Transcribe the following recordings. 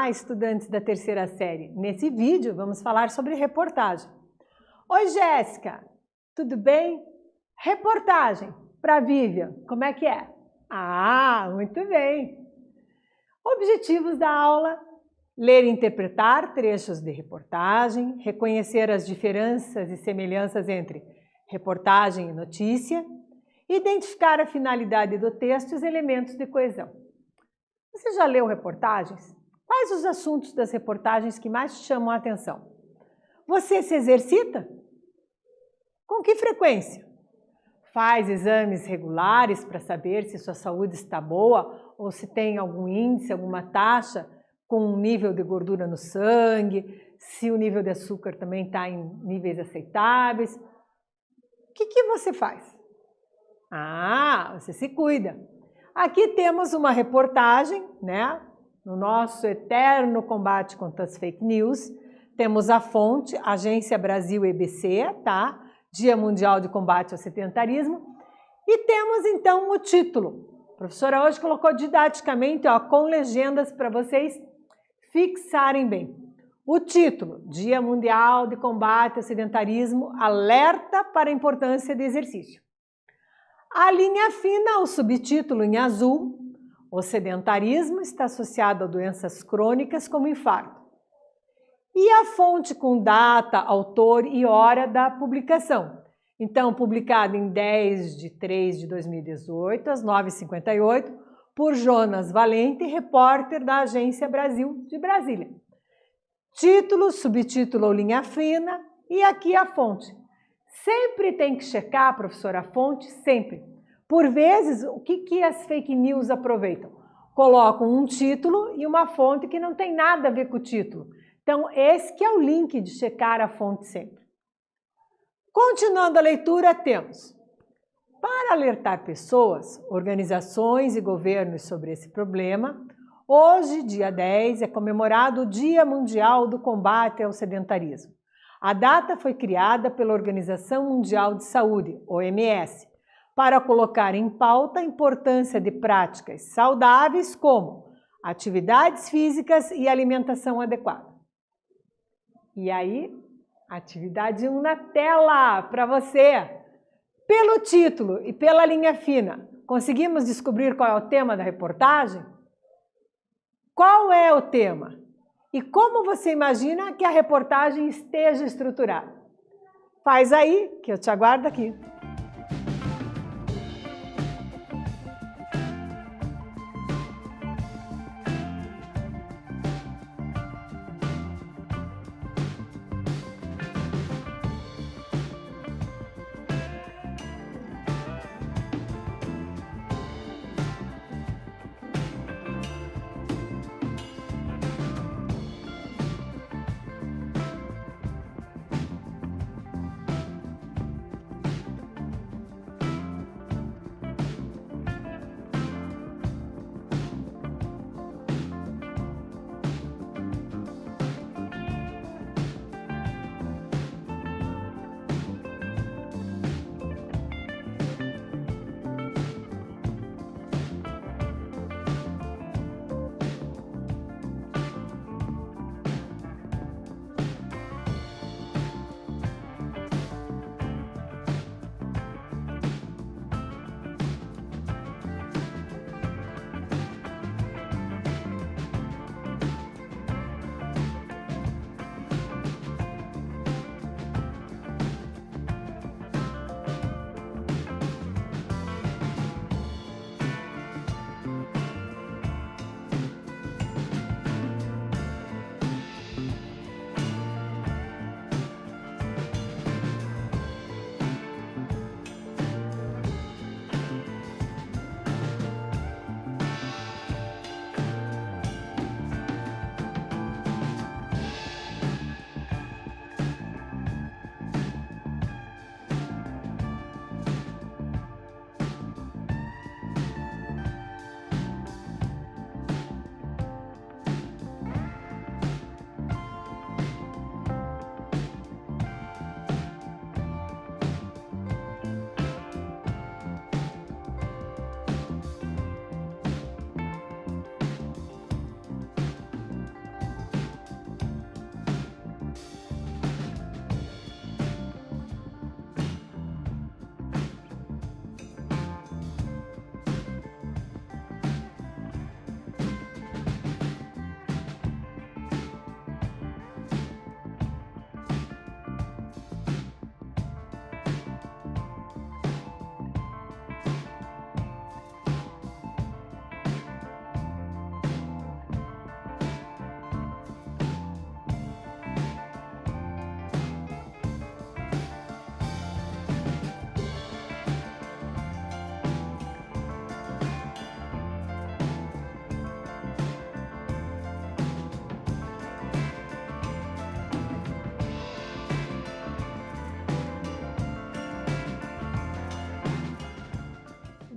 Olá, estudantes da terceira série. Nesse vídeo vamos falar sobre reportagem. Oi, Jéssica, tudo bem? Reportagem para Vivian, como é que é? Ah, muito bem! Objetivos da aula: ler e interpretar trechos de reportagem, reconhecer as diferenças e semelhanças entre reportagem e notícia, identificar a finalidade do texto e os elementos de coesão. Você já leu reportagens? Quais os assuntos das reportagens que mais te chamam a atenção? Você se exercita? Com que frequência? Faz exames regulares para saber se sua saúde está boa ou se tem algum índice, alguma taxa com um nível de gordura no sangue, se o nível de açúcar também está em níveis aceitáveis. O que você faz? Ah, você se cuida. Aqui temos uma reportagem, né? No nosso eterno combate contra as fake news. Temos a fonte, Agência Brasil EBC, tá? Dia Mundial de Combate ao Sedentarismo. E temos então o título. A professora hoje colocou didaticamente, ó, com legendas para vocês fixarem bem. O título, Dia Mundial de Combate ao Sedentarismo, alerta para a importância do exercício. A linha fina, o subtítulo em azul, o sedentarismo está associado a doenças crônicas como infarto. E a fonte com data, autor e hora da publicação. Então, publicado em 10 de 3 de 2018, às 9h58, por Jonas Valente, repórter da Agência Brasil de Brasília. Título, subtítulo ou linha fina, e aqui a fonte. Sempre tem que checar, professora, a fonte, sempre. Por vezes, o que as fake news aproveitam? Colocam um título e uma fonte que não tem nada a ver com o título. Então, esse que é o link de checar a fonte sempre. Continuando a leitura, temos: para alertar pessoas, organizações e governos sobre esse problema, hoje, dia 10, é comemorado o Dia Mundial do Combate ao Sedentarismo. A data foi criada pela Organização Mundial de Saúde, OMS, para colocar em pauta a importância de práticas saudáveis como atividades físicas e alimentação adequada. E aí, atividade 1 na tela para você. Pelo título e pela linha fina, conseguimos descobrir qual é o tema da reportagem? Qual é o tema? E como você imagina que a reportagem esteja estruturada? Faz aí, que eu te aguardo aqui.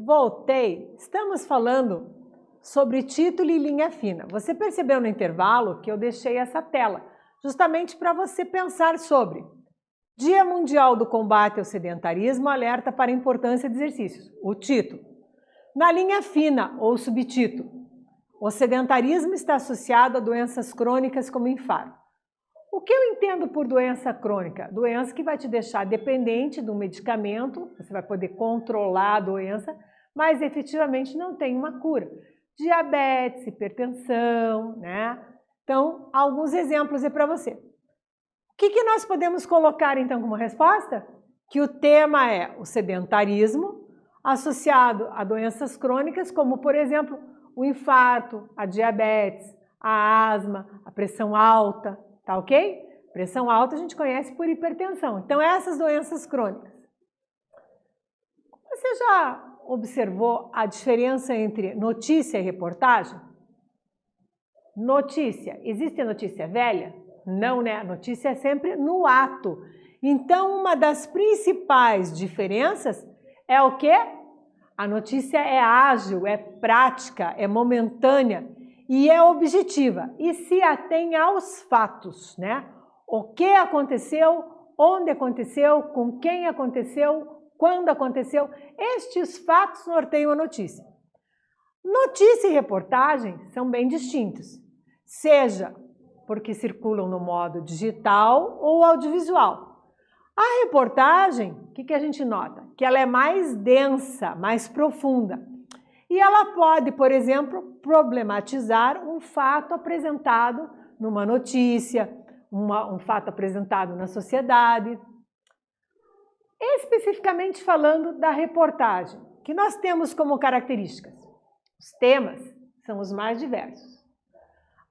Voltei. Estamos falando sobre título e linha fina. Você percebeu no intervalo que eu deixei essa tela, justamente para você pensar sobre Dia Mundial do Combate ao Sedentarismo, alerta para a importância de exercícios. O título. Na linha fina ou subtítulo, o sedentarismo está associado a doenças crônicas como infarto. O que eu entendo por doença crônica? Doença que vai te deixar dependente do medicamento, você vai poder controlar a doença, mas efetivamente não tem uma cura. Diabetes, hipertensão, né? Então, alguns exemplos aí para você. O que nós podemos colocar então como resposta? Que o tema é o sedentarismo associado a doenças crônicas, como por exemplo, o infarto, a diabetes, a asma, a pressão alta, tá ok? Pressão alta a gente conhece por hipertensão. Então, essas doenças crônicas. Você já observou a diferença entre notícia e reportagem? Notícia. Existe notícia velha? Não, né? A notícia é sempre no ato. Então, uma das principais diferenças é o quê? A notícia é ágil, é prática, é momentânea e é objetiva e se atém aos fatos, né? O que aconteceu, onde aconteceu, com quem aconteceu, quando aconteceu. Estes fatos norteiam a notícia. Notícia e reportagem são bem distintos, seja porque circulam no modo digital ou audiovisual. A reportagem, o que a gente nota? Que ela é mais densa, mais profunda. E ela pode, por exemplo, problematizar um fato apresentado numa notícia, um fato apresentado na sociedade. Especificamente falando da reportagem, que nós temos como características. Os temas são os mais diversos.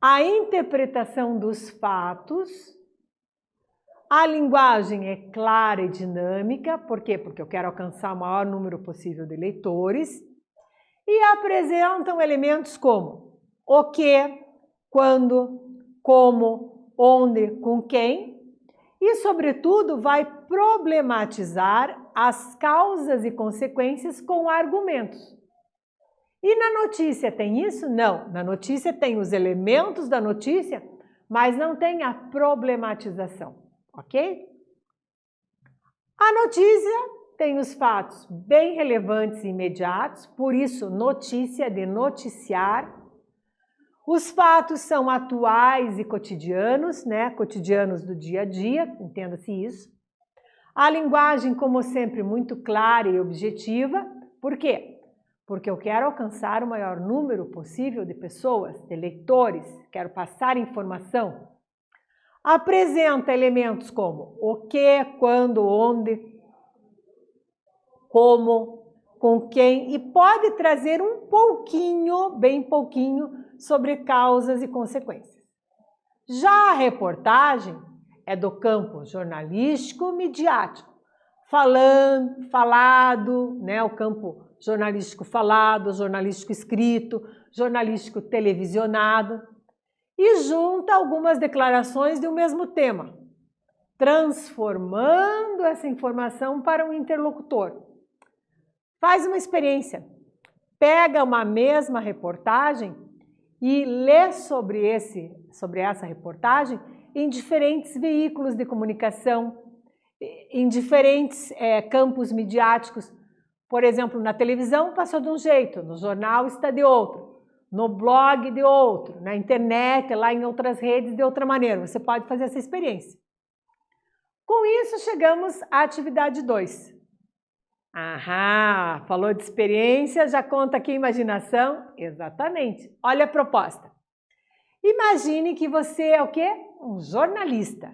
A interpretação dos fatos. A linguagem é clara e dinâmica, por quê? Porque eu quero alcançar o maior número possível de leitores. E apresentam elementos como o que, quando, como, onde, com quem. E, sobretudo, vai problematizar as causas e consequências com argumentos. E na notícia tem isso? Não. Na notícia tem os elementos da notícia, mas não tem a problematização. Ok? A notícia tem os fatos bem relevantes e imediatos, por isso notícia de noticiar. Os fatos são atuais e cotidianos, né? Cotidianos do dia a dia, entenda-se isso. A linguagem, como sempre, muito clara e objetiva. Por quê? Porque eu quero alcançar o maior número possível de pessoas, de leitores, quero passar informação. Apresenta elementos como o que, quando, onde, como, com quem e pode trazer um pouquinho, bem pouquinho, sobre causas e consequências. Já a reportagem é do campo jornalístico midiático, falado, né, o campo jornalístico falado, jornalístico escrito, jornalístico televisionado. E junta algumas declarações de um mesmo tema, transformando essa informação para um interlocutor. Faz uma experiência, pega uma mesma reportagem e lê sobre essa reportagem em diferentes veículos de comunicação, em diferentes campos midiáticos. Por exemplo, na televisão passou de um jeito, no jornal está de outro. No blog de outro, na internet, lá em outras redes de outra maneira. Você pode fazer essa experiência. Com isso, chegamos à atividade 2. Aham, falou de experiência, já conta aqui a imaginação? Exatamente. Olha a proposta. Imagine que você é o quê? Um jornalista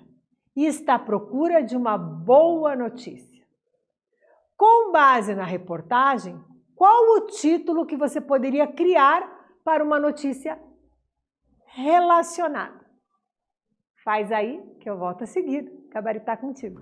e está à procura de uma boa notícia. Com base na reportagem, qual o título que você poderia criar para uma notícia relacionada? Faz aí que eu volto a seguir. Gabaritar contigo.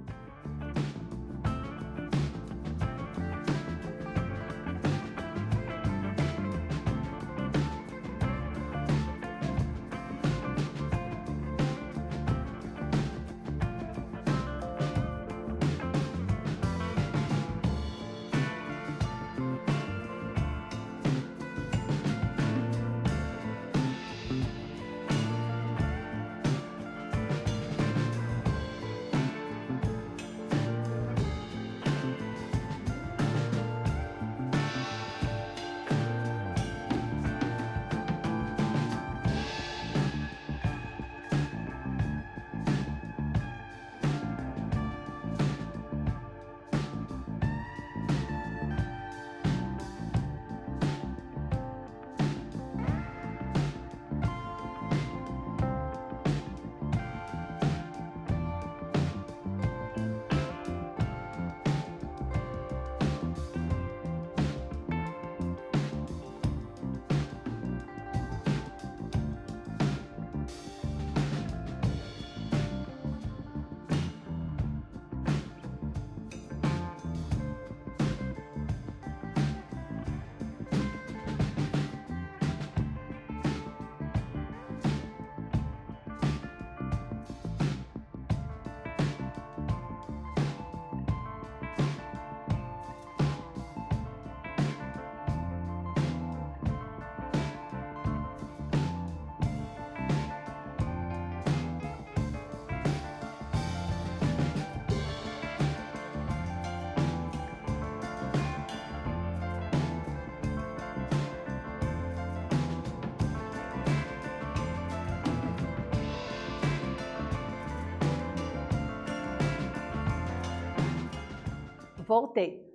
Voltei.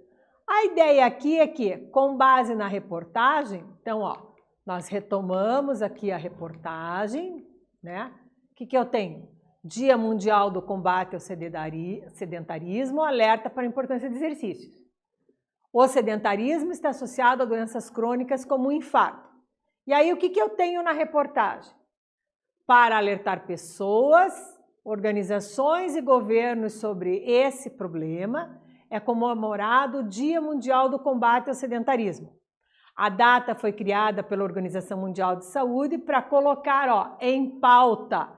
A ideia aqui é que, com base na reportagem, então, ó, nós retomamos aqui a reportagem, né? O que eu tenho? Dia Mundial do Combate ao Sedentarismo, alerta para a importância de exercícios. O sedentarismo está associado a doenças crônicas como o infarto. E aí, o que eu tenho na reportagem? Para alertar pessoas, organizações e governos sobre esse problema, é comemorado o Dia Mundial do Combate ao Sedentarismo. A data foi criada pela Organização Mundial de Saúde para colocar, ó, em pauta.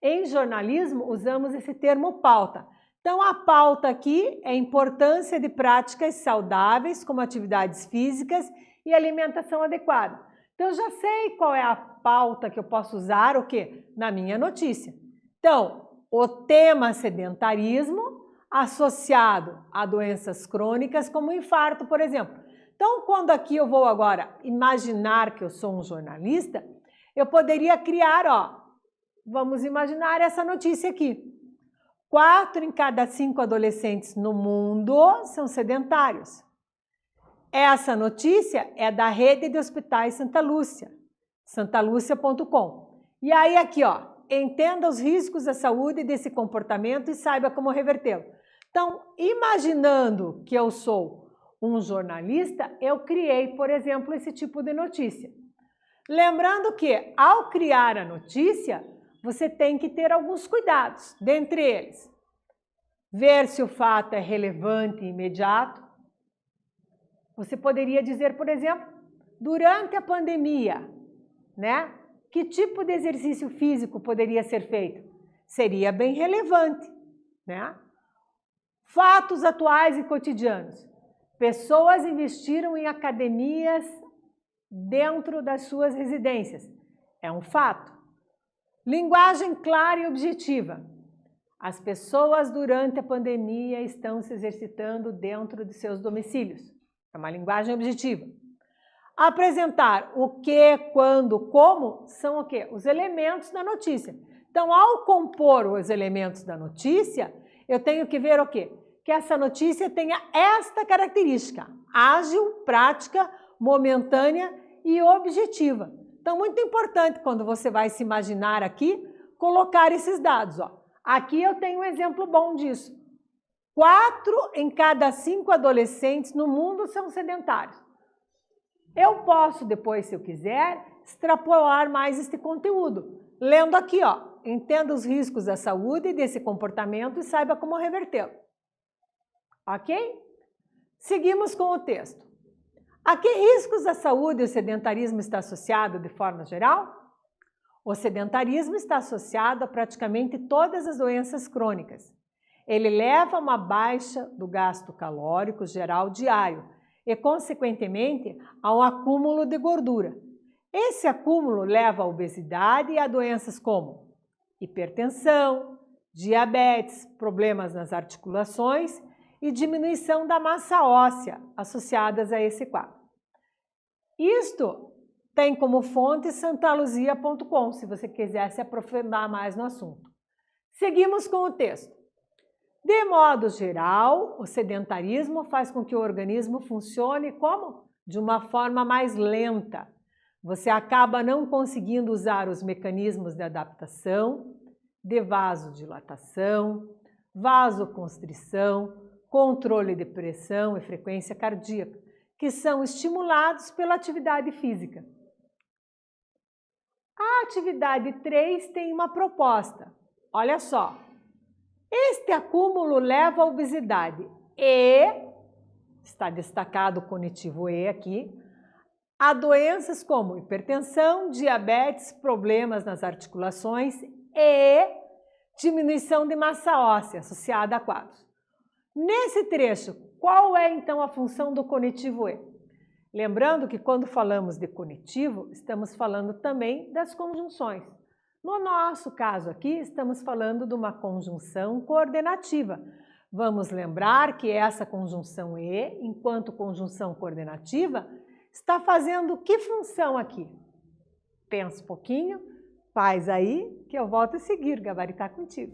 Em jornalismo, usamos esse termo pauta. Então, a pauta aqui é a importância de práticas saudáveis, como atividades físicas e alimentação adequada. Então, eu já sei qual é a pauta que eu posso usar, o quê? Na minha notícia. Então, o tema sedentarismo associado a doenças crônicas, como o infarto, por exemplo. Então, quando aqui eu vou agora imaginar que eu sou um jornalista, eu poderia criar, ó, vamos imaginar essa notícia aqui. 4 em cada 5 adolescentes no mundo são sedentários. Essa notícia é da Rede de Hospitais Santa Lúcia, santalucia.com. E aí aqui, ó, entenda os riscos da saúde desse comportamento e saiba como revertê-lo. Então, imaginando que eu sou um jornalista, eu criei, por exemplo, esse tipo de notícia. Lembrando que, ao criar a notícia, você tem que ter alguns cuidados, dentre eles, ver se o fato é relevante e imediato. Você poderia dizer, por exemplo, durante a pandemia, né? Que tipo de exercício físico poderia ser feito? Seria bem relevante, né? Fatos atuais e cotidianos. Pessoas investiram em academias dentro das suas residências. É um fato. Linguagem clara e objetiva. As pessoas durante a pandemia estão se exercitando dentro de seus domicílios. É uma linguagem objetiva. Apresentar o que, quando, como são o quê? Os elementos da notícia. Então, ao compor os elementos da notícia, eu tenho que ver o quê? Que essa notícia tenha esta característica: ágil, prática, momentânea e objetiva. Então, muito importante quando você vai se imaginar aqui, colocar esses dados. Ó. Aqui eu tenho um exemplo bom disso. 4 em cada 5 adolescentes no mundo são sedentários. Eu posso depois, se eu quiser, extrapolar mais este conteúdo. Lendo aqui, ó, entenda os riscos da saúde desse comportamento e saiba como revertê-lo. Ok? Seguimos com o texto. A que riscos da saúde o sedentarismo está associado de forma geral? O sedentarismo está associado a praticamente todas as doenças crônicas. Ele leva a uma baixa do gasto calórico geral diário e, consequentemente, a um acúmulo de gordura. Esse acúmulo leva à obesidade e a doenças como hipertensão, diabetes, problemas nas articulações e diminuição da massa óssea associadas a esse quadro. Isto tem como fonte santalucia.com, se você quiser se aprofundar mais no assunto. Seguimos com o texto. De modo geral, o sedentarismo faz com que o organismo funcione como? De uma forma mais lenta. Você acaba não conseguindo usar os mecanismos de adaptação, de vasodilatação, vasoconstrição, controle de pressão e frequência cardíaca, que são estimulados pela atividade física. A atividade 3 tem uma proposta. Olha só. Este acúmulo leva à obesidade e, está destacado o conectivo E aqui, a doenças como hipertensão, diabetes, problemas nas articulações e diminuição de massa óssea associada a quadros. Nesse trecho, qual é então a função do conectivo E? Lembrando que quando falamos de conectivo, estamos falando também das conjunções. No nosso caso aqui, estamos falando de uma conjunção coordenativa. Vamos lembrar que essa conjunção E, enquanto conjunção coordenativa, está fazendo que função aqui? Pensa um pouquinho, faz aí, que eu volto a seguir, gabaritar contigo.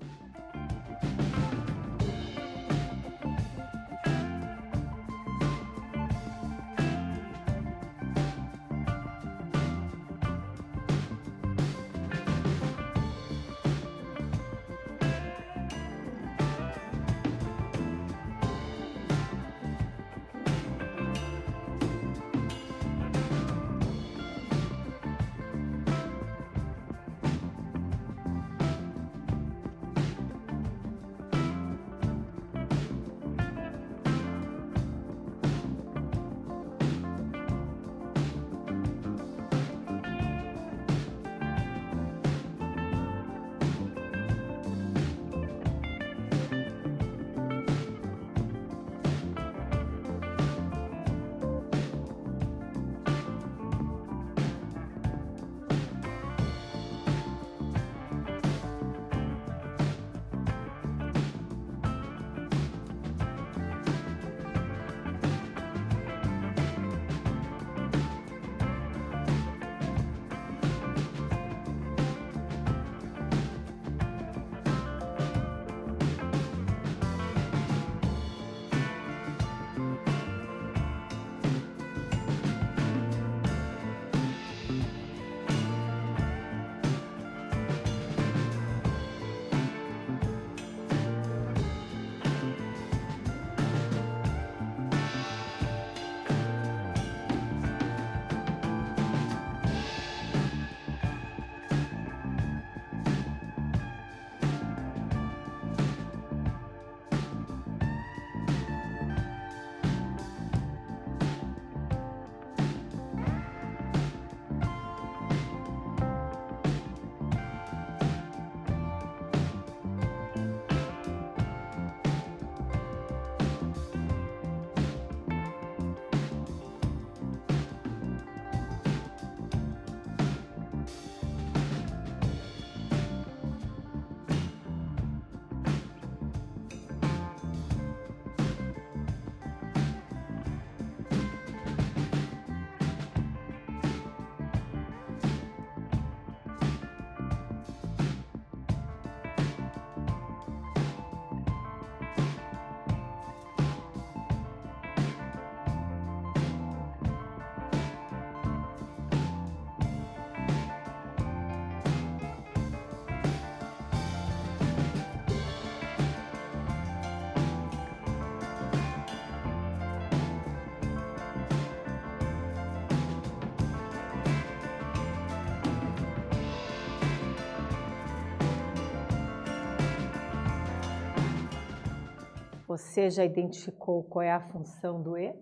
Você já identificou qual é a função do E?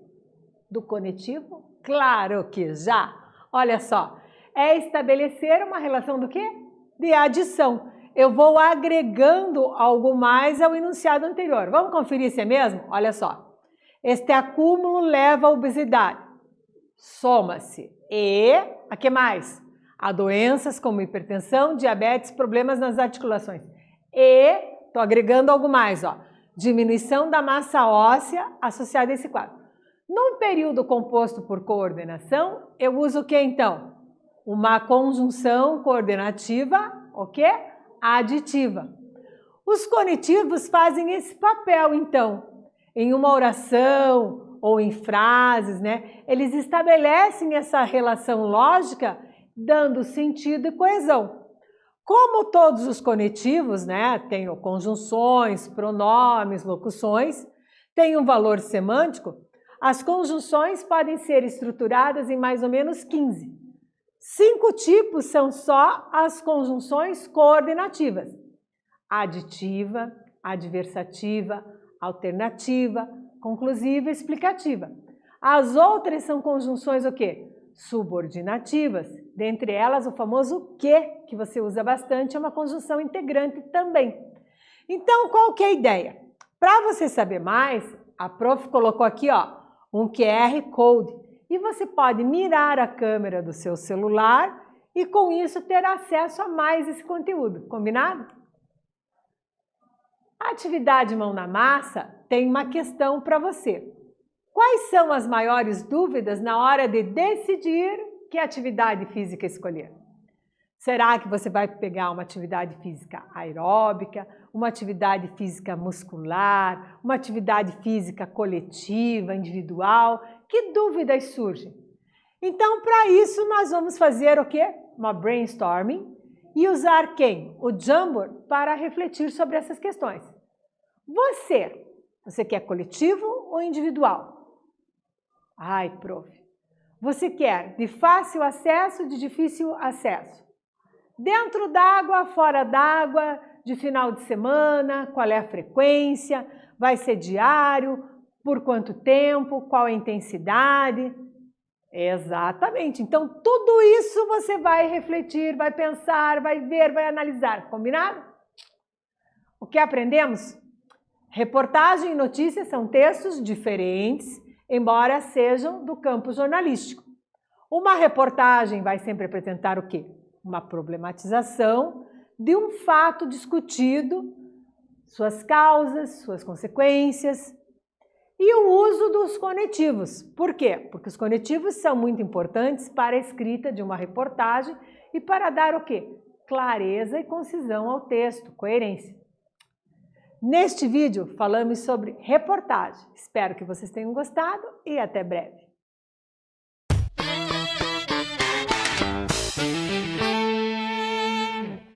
Do conectivo? Claro que já! Olha só, é estabelecer uma relação do quê? De adição. Eu vou agregando algo mais ao enunciado anterior. Vamos conferir se é mesmo? Olha só. Este acúmulo leva à obesidade. Soma-se. E a que mais? A doenças como hipertensão, diabetes, problemas nas articulações. E, estou agregando algo mais, ó. Diminuição da massa óssea associada a esse quadro. Num período composto por coordenação, eu uso o que então? Uma conjunção coordenativa, o quê? Aditiva. Os conectivos fazem esse papel, então, em uma oração ou em frases, né? Eles estabelecem essa relação lógica, dando sentido e coesão. Como todos os conectivos, né, têm conjunções, pronomes, locuções, têm um valor semântico, as conjunções podem ser estruturadas em mais ou menos 15. 5 tipos são só as conjunções coordenativas: aditiva, adversativa, alternativa, conclusiva e explicativa. As outras são conjunções o quê? Subordinativas. Dentre elas, o famoso que você usa bastante, é uma conjunção integrante também. Então, qual que é a ideia? Para você saber mais, a prof colocou aqui, ó, um QR Code. E você pode mirar a câmera do seu celular e com isso ter acesso a mais esse conteúdo, combinado? A atividade mão na massa tem uma questão para você. Quais são as maiores dúvidas na hora de decidir que atividade física escolher? Será que você vai pegar uma atividade física aeróbica, uma atividade física muscular, uma atividade física coletiva, individual? Que dúvidas surgem? Então, para isso, nós vamos fazer o quê? Uma brainstorming e usar quem? O Jamboard para refletir sobre essas questões. Você quer coletivo ou individual? Ai, prof, você quer de fácil acesso, de difícil acesso? Dentro d'água, fora d'água, de final de semana, qual é a frequência, vai ser diário, por quanto tempo, qual a intensidade? Exatamente, então tudo isso você vai refletir, vai pensar, vai ver, vai analisar, combinado? O que aprendemos? Reportagem e notícias são textos diferentes, embora sejam do campo jornalístico. Uma reportagem vai sempre apresentar o quê? Uma problematização de um fato discutido, suas causas, suas consequências, e o uso dos conectivos. Por quê? Porque os conectivos são muito importantes para a escrita de uma reportagem e para dar o quê? Clareza e concisão ao texto, coerência. Neste vídeo falamos sobre reportagem. Espero que vocês tenham gostado e até breve.